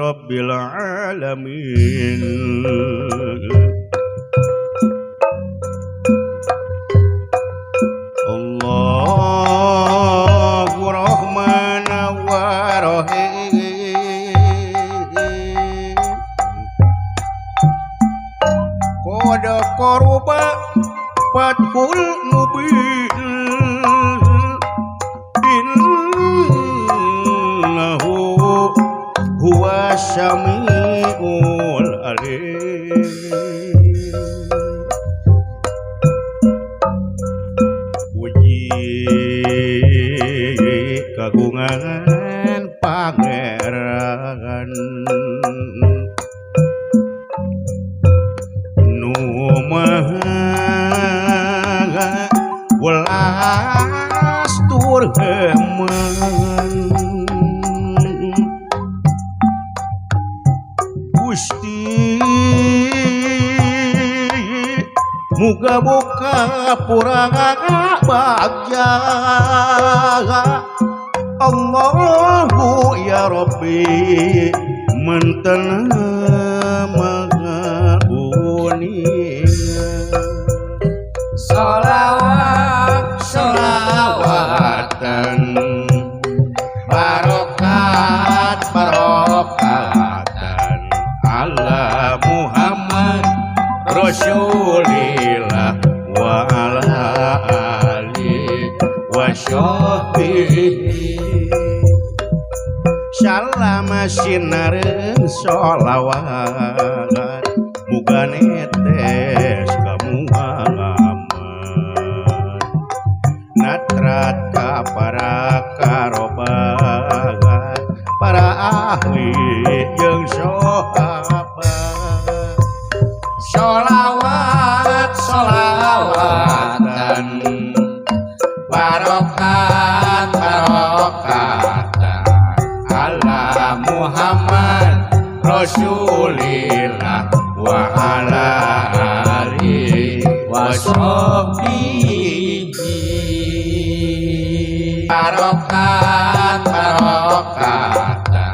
rabbil alamin. Allahu rahman wa rahim. Qad qaruba fathul mubin. Innahu huwa syami'ul alim. Puji kagungan pangeran nu maha welas tur heman. Gusti muga boga purana bagja. Allahu ya Rabbi menten mangabuni. Sholawat sholawatan barokat barokatan ala Muhammad Rasulillah wa ala ali wa sahbihi. Salam sinareung sholawat muga netes ka Muhammad natrat ka para karobat para ahli jeung sahabat. Sholawat sholawatan barokat barokatan ala Muhammad Rasulillah wa ala alihi wa sahbihi. Barokat barokatan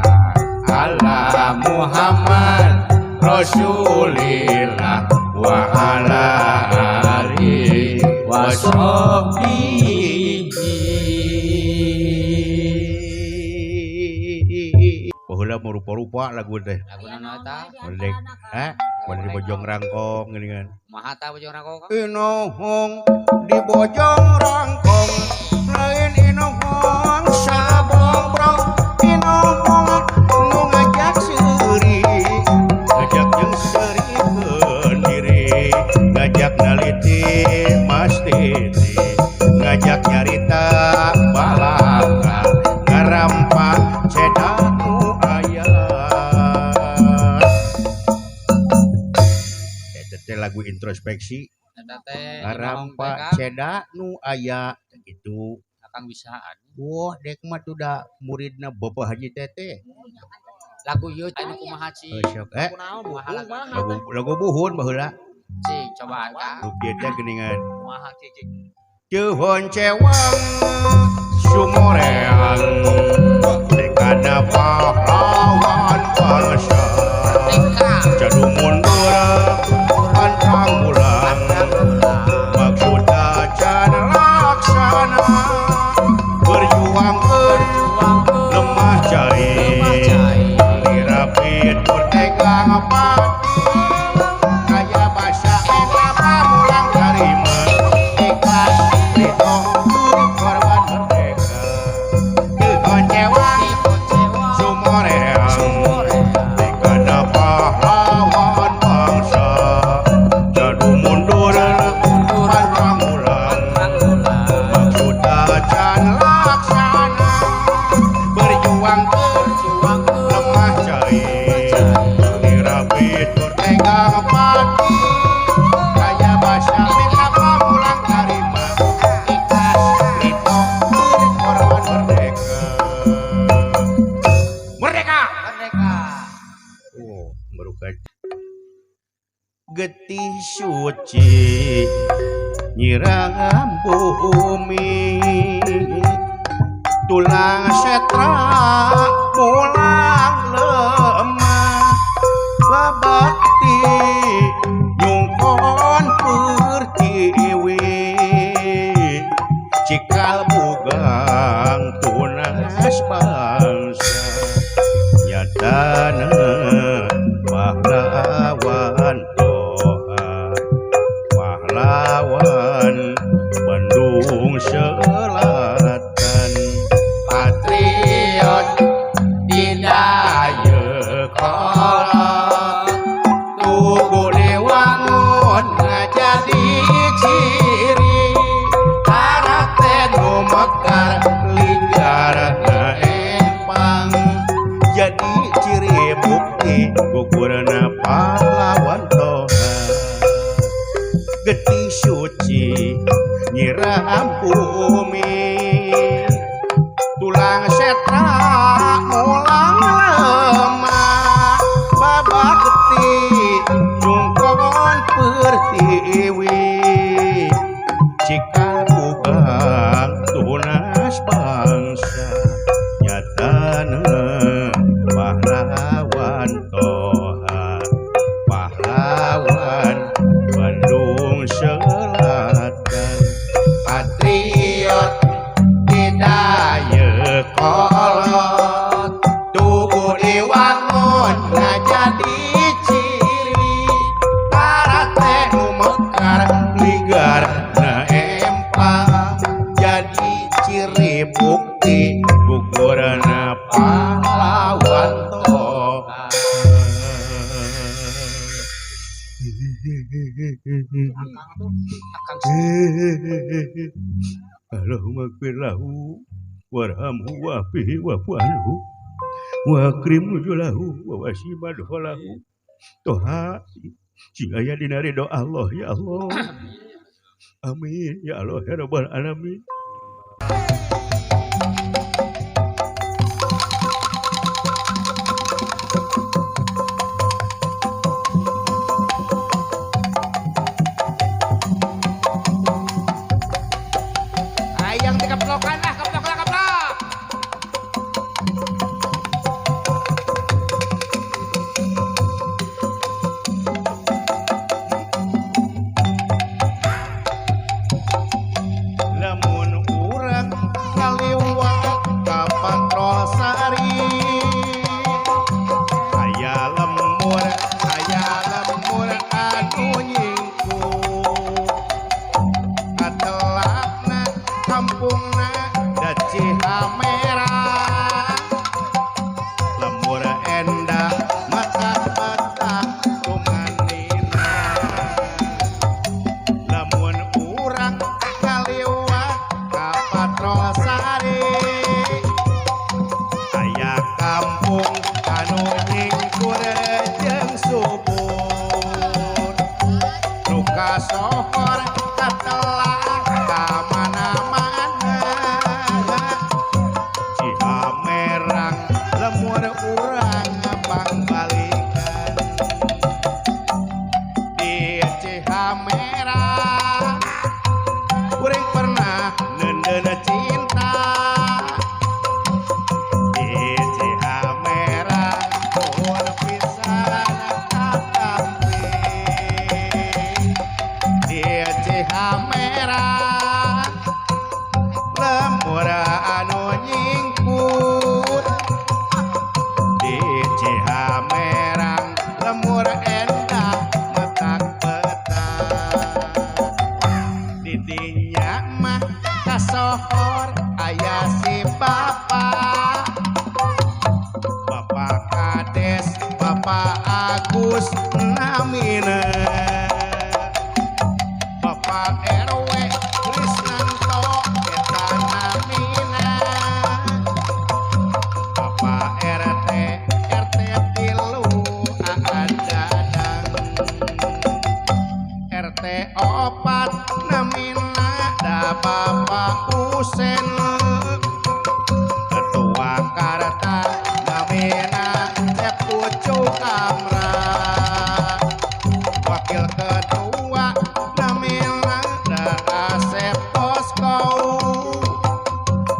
ala Muhammad Rasulillah wa ala alihi wa sahbihi. Baheula mau rupa-rupa lagu teh. Lagu naon eta? Mendek, di Bojong Rangkong geuningan. Kumaha ta Bojong Rangkong? Inohong di Bojong Rangkong, lain inohong sabong bro. Inohong nu ngajak seuri, ngajak jeung seuri pendiri, ngajak naliti Mas Titi, ngajak nyarita balaka, ngarampak cedak nu aya. Eta teh lagu introspeksi. Eta teh Ngarampak cedak nu aya gitu. Akang bisaan. Wah, dek mah tuh da muridna Bapak Haji Tete. Lagu ieu anu kumaha Ci? Sok Kumaha lagu buhun baheula. Ci, cobaan ka. Rugi teh geuningan. Kumaha Ci? Ceuhon cewang sumorean dekana pahlawan bangsa. Jadu mundur pantang bulan maksudna can laksana berjuang lemah cari dirapit merdeka pati kaya bahasa eta pamulang karima ikhlas ridho korban merdeka. Teuhon cewang sumoreang dekana pahlawan bangsa jadu mundur pantang bulan maksudna can laksana berjuang lemah cair dirapit merdeka pati kaya bahasa minta pamulang karima ikhlas ridho korban merdeka. Merdeka. Oh, merukan getih suci nyirang bumi tulang setra pulang lemah kolot tugu diwangun jadi ciri karate nu mekar ligar empang jadi ciri bukti gugurna pahlawan toha getih suci nyiram bumi tulang setra mulang lemah babak getih nyungkon pertiwi jika bugang tunas bangsa nyatana pahlawan toha pahlawan Bandung Selatan patriot didaya kolot tugu diwangun jadi ciri karate nu mekar ligar empang jadi ciri bukti gugurna pahlawan toha Akang Allahumma gfir lahu warhamhu wa'afihi wa'fu anhu wa akrim nuzulahu wa wasi' madkhalahu toha sing aya dina ridho Allah ya Allah amin ya Allah ya rabbal alamin. ayang dikeplokan lah keplok lah keplok Lamun urang ngaliwat ka Patrosari aya lemur anu nyingkung atelakna kampungna da Cihamera lemur endah mata rumanina lamun urang ngaliwat ka Patrosari aya kampung anu nyingkur jeung subur nu kasohor katelak ka mana-mana Cihamerang lemur urang pangbalikan di Cihamera kuring pernah neundeun cinta di Cihamera nuhun pisan kakampi di Cihamera lemur anu nyingkut di Cihamerang lemur endah metak petang didinya mah kasohor aya si bapak kades Bapak Agus namina Bapak RW Krisnanto eta namina Bapak RT tilu Aan Dadang RT 4 namina da Bapak Husen Ketua Karta namina Teh Pucuk Amra Wakil Ketua namina da Asep Poskau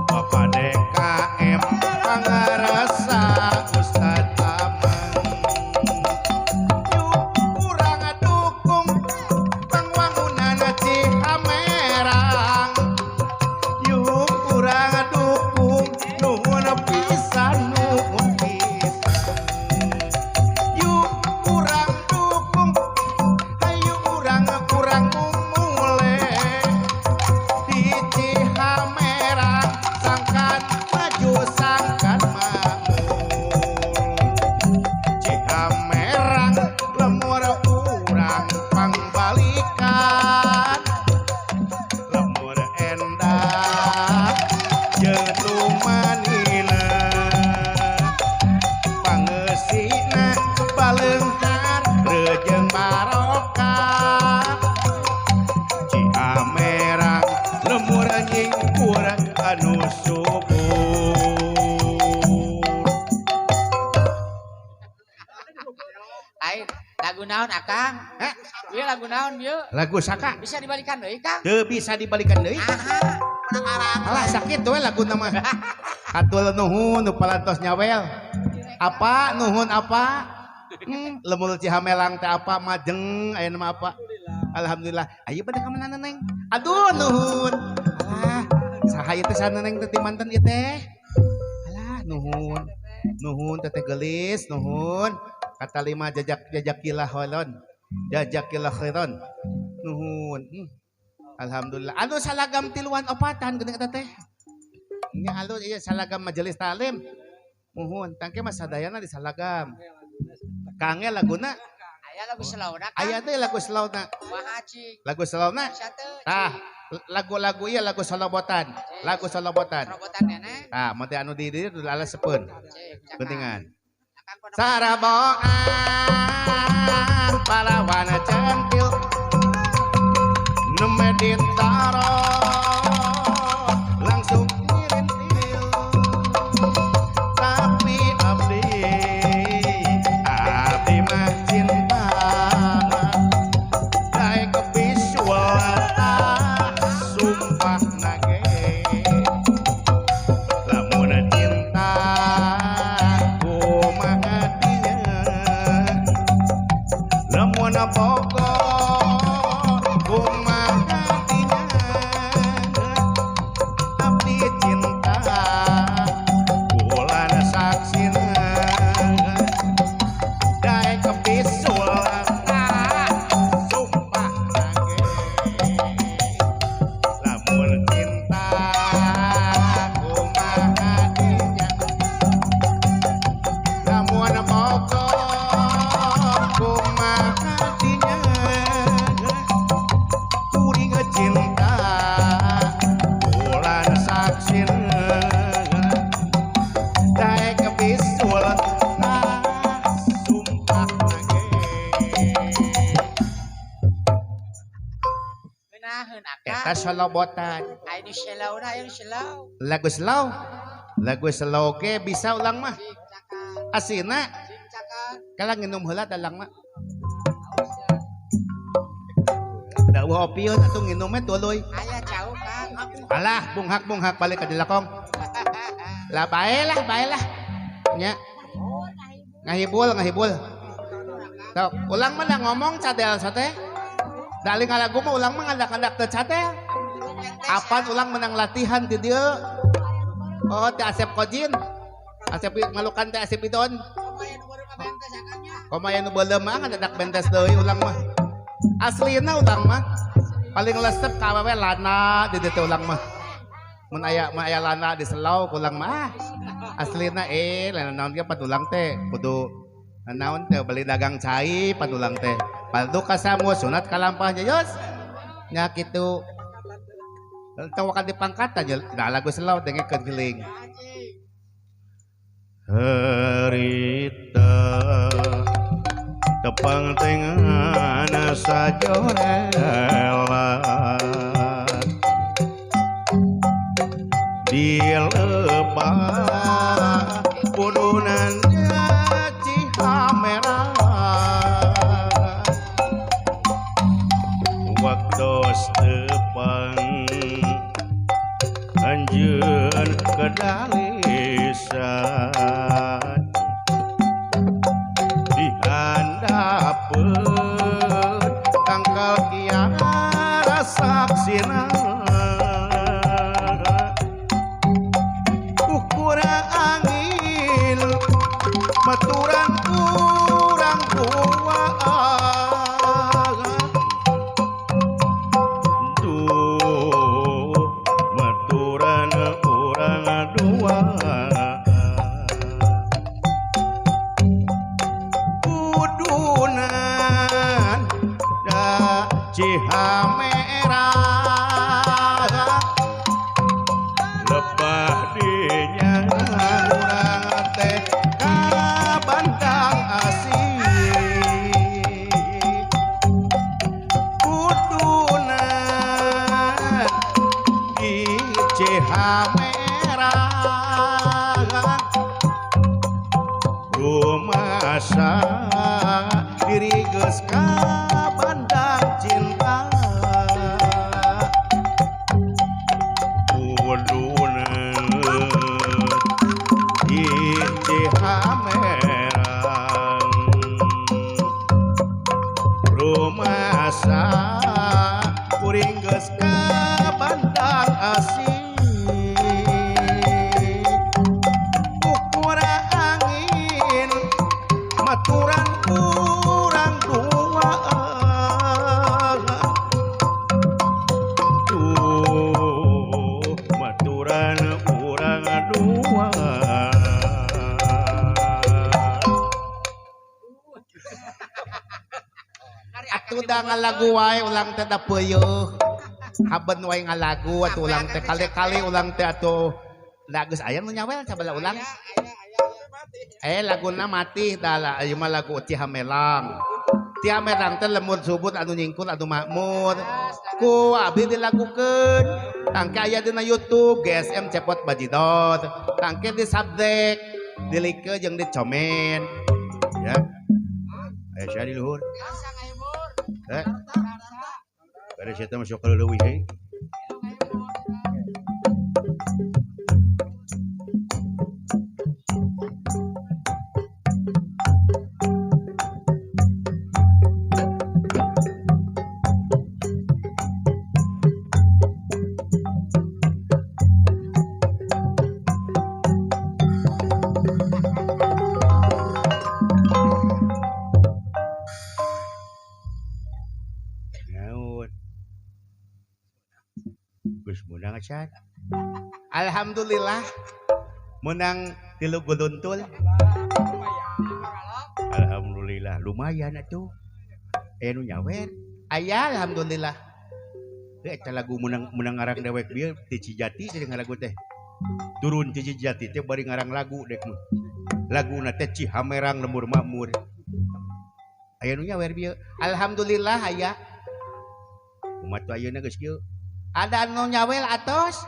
Bapak DKM Pangarasa Ustad Amang yuk kurang dukung pangwangunan Cihamerang yuk Lain lagu naon Akang? Hah? Ieu lagu naon ieu? Lagu saka. Bisa dibalikan deui Kang? Teu bisa dibalikan deui. Aha. Arang-arang. Alah sakit we lagu nama. Hatul nuhun nu palantos nyawel. Apa nuhun apa? Lemul Cihamelang teh apa majeng aya nama apa? Alhamdulillah. Ayo pada ka mana Neng? Aduh nuhun. Alah, saha ieu teh sana Neng teh manten ieu teh? Alah nuhun. Nuhun teteh gelis, nuhun. Kata lima jajakilah holon. Jajakilah khairon. Nuhun. Alhamdulillah. Anu salagam tiluan opatan geuning eta teh. Nya alus ieu salagam majelis talim. Muhun, tangke mah sadayana di salagam. Kange laguna Aya lagu selauna Kang. aya teh lagu selauna. Kumaha cing? Lagu selauna. Bisa teu. Tah, lagu-lagu ieu lagu solobotan. Lagu solobotan. Robotan nenek. Tah, mun teh anu di dieu alesepeun. Cing. Pentingan. Akang kudu Saraboan parawan centil Numedin taro langsung ngirintil tapi abdi mah cinta kayak kebisuan sumpah nage lamun cinta kumaha dinya lamun pokok kumaha dinya abdi cinta bulan saksina daek kebisuan sumpah nage lamun cinta kumaha dinya lamun pokok kumaha dinya kuring cinta bulan saksina daek kebisuan sumpah nage Benaheun eta Akang. solobotan Aya nu selauna, aya nu selau. lagu slow ge bisa ulang mah Cing cakang. asina Cing cakang. kala nginum heula dalang mah dawa opieun atuh nginumnya tuluy Aya jauh Kang. alah bunghak balik ka dilakong lah bae lah nya ngahibul tau ulang mah da ngomong cadel sate daling lagu mah ulang mah ngadak-ngadak teu cadel apan ulang menang latihan di dieu oh teh Asep Kojin Asep ngalukan teh Asep Idon komaya nu beuleum mah ngadadak bentes deui ulang mah aslina ulang mah paling lesep ka awewe lana di dieu teh ulang mah mun aya mah aya lana di selau ulang mah aslina lain naon ge patulang teh kudu naon teh beli dagang cai patulang teh padu kasamu sunat kalampah yos nya kitu tawakan dipangkat aja da lagu selau dengekeun geuling harita tepang tengan sajorela dilepas pudunan Cihamera waktos tepang anjeun kedalisan dihandapeun tangkal kiara saksina ukura angin maturan kurang tua maturan urang dua kudunan da Cihamera lepah dinya urang teh ka Bandang Asih kudunan di Cihamera rumasa diri geus ka bandang cinta uduna di hamerang rumasa kuring geus ka bandang asih ukura angin maturan kurang dua maturan urang dua atuh da ngalagu wae ulang teh da peueuh haben wae ngalagu atuh ulang teh kali-kali ulang teh atuh da geus aya nu nyawel sabala ulang laguna mati da ieu mah lagu Ti Hamelang teh lemur subut anu nyingkul anu makmur ku abdi dilagukeun tangke aya dina YouTube GSM Cepot Bajidot tangke di subdek dilike jeung dicomen ya aya sia di luhur beres eta masuk ka leuwih he Acan. Alhamdulillah menang 3 guduntul. Alhamdulillah lumayan atuh. Nu nyawer. Aya alhamdulillah. Eta lagu menang ngarang dewek bieu ti Cijati teh lagu teh. Turun ti Cijati teh bari ngarang lagu dek mah. Laguna teh Cihamerang Lembur Makmur. Aya nu nyawer bieu. Alhamdulillah aya. Umat ayeuna geus kieu. Ada anu nyawel atos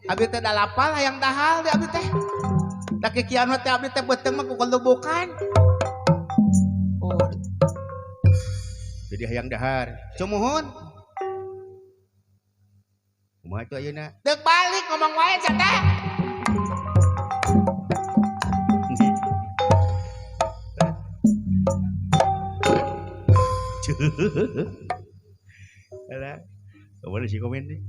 abdi teh da lapal hayang dahal di abdi teh da kikian teh abdi teh beuteung mah ku kelubukan jadi hayang dahar cumuhun kumaha atuh ayeuna deuk balik ngomong wae cenah alah kawan si komen deh.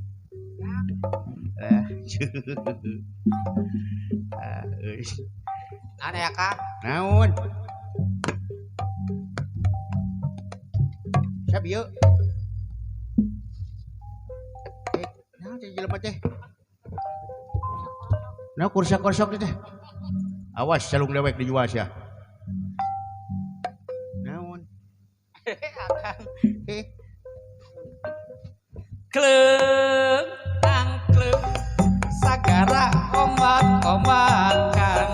Ada ya kak? Naon? Siap yuk. Naon teh jelema teh? Nah kursa-kursok teh. Awas salung dewek dijual sia. Naon? Kleng angkleng sagara ombak-ombakan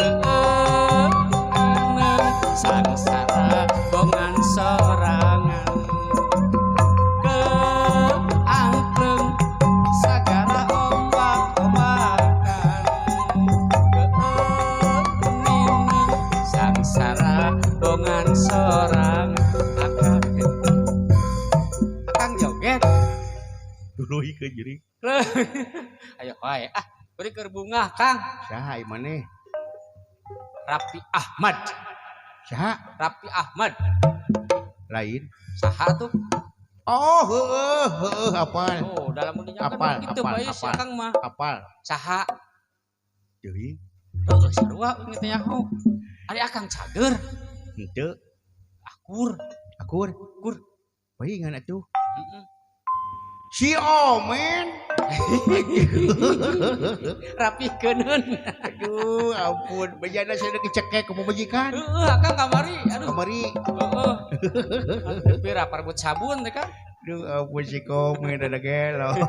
keeng sangsara bongan sorangan keeng angkleng sagara ombak-ombakan keeng sangsara bongan sorangan Duluy ke jadi. Ayo wae beri keur bunga Kang. Saha ieu maneh? Raffi Ahmad. Saha? Raffi Ahmad. Lain. Saha tuh? Oh, heueuh apal. Oh, dalam munnya apal, kan kitu bae si Kang mah. Apal. Saha? Deui. Heueuh sarua ngi teh nyaho. Ari Akang cager. Henteu. Akur. Akur. Bae ngan atuh. Heeh. Si Omen. Rapi keuneun. Aduh, ampun. Bejana saya udah kecekek ke pemajikan. Akang kamari. Aduh. Kamari. Heeh. Pira parebut sabun teh Kang. Aduh, ampun si Komen ada gelo.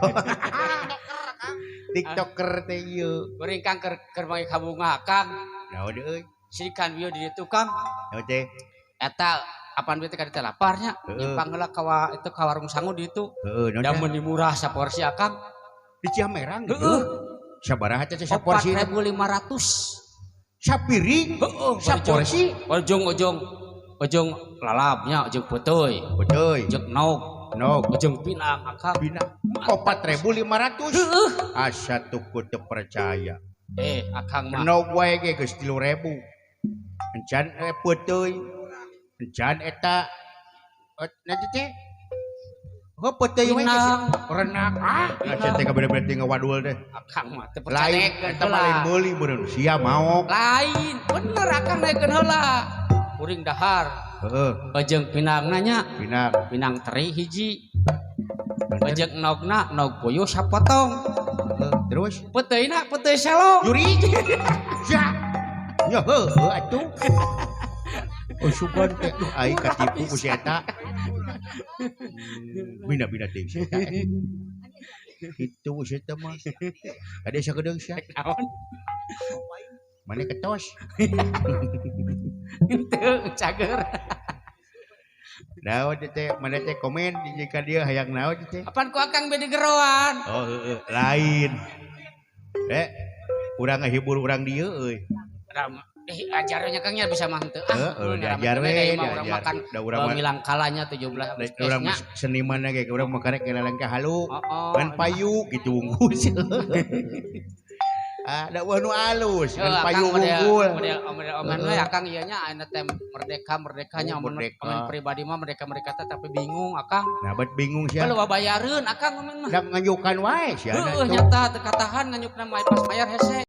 TikToker teh ieu. Beuring Kang keur make kabunga Kang. Naon deui? Sikan video di ditu Kang. Naon teh? Eta apaan bete ka ditu laparnya nyimpang heula ka itu ka warung sangu di itu da mun murah saporsi Akang di Ciamerang gitu sabaraha teh saporsi 4.500 sapiring saporsi ojong ujung lalapnya ujung puteuy Betul. ujung nog ujung pinang akang Bina 4.500. Asa tuku teu percaya. akang mah Nog wae ge geus 3.000. Encan puteuy. Encan eta nanti teh. Puteuy we pinang renak asa teh kabeh-bede ngawadul teh. akang mah teu Lain percaya eta mah lain meuli meureun sia maok. lain bener akang naikeun heula kuring dahar Heeh, ujung pinang nanya Bina. pinang teri hiji ujung nogna nog puyuh sapotong Terus puteuina puteuy selo Yuri. Ya. Ya heueuh atuh. Oh sugan teh ai katipu ku si eta. Bina teh si eta. Itu si eta mah. Ade sagedeung sia. naon Mane ketos. teu cager Naon teh mana teh komen jika dia hayang naon teh. apaan ku akang bede geroan Oh lain. Urang ngahibur urang dieu euy. ajarnya kangnya bisa mah teu Diajar we, urang makan da urang mah ngilang kalanya 17 urang Agustusnya seniman ge urang mah karek kenalan ka halu. oh Ngan payu gitu unggus. Da nu alus ngan payu unggul. model omen we akang ieu nya aya teh merdekanya omen pribadi mah mereka teh tapi bingung akang Nah bet bingung sia. kalau bayareun akang omen mah Da ngajukan wae sia. heueuh nyata teu katahan nganyukna pas bayar hese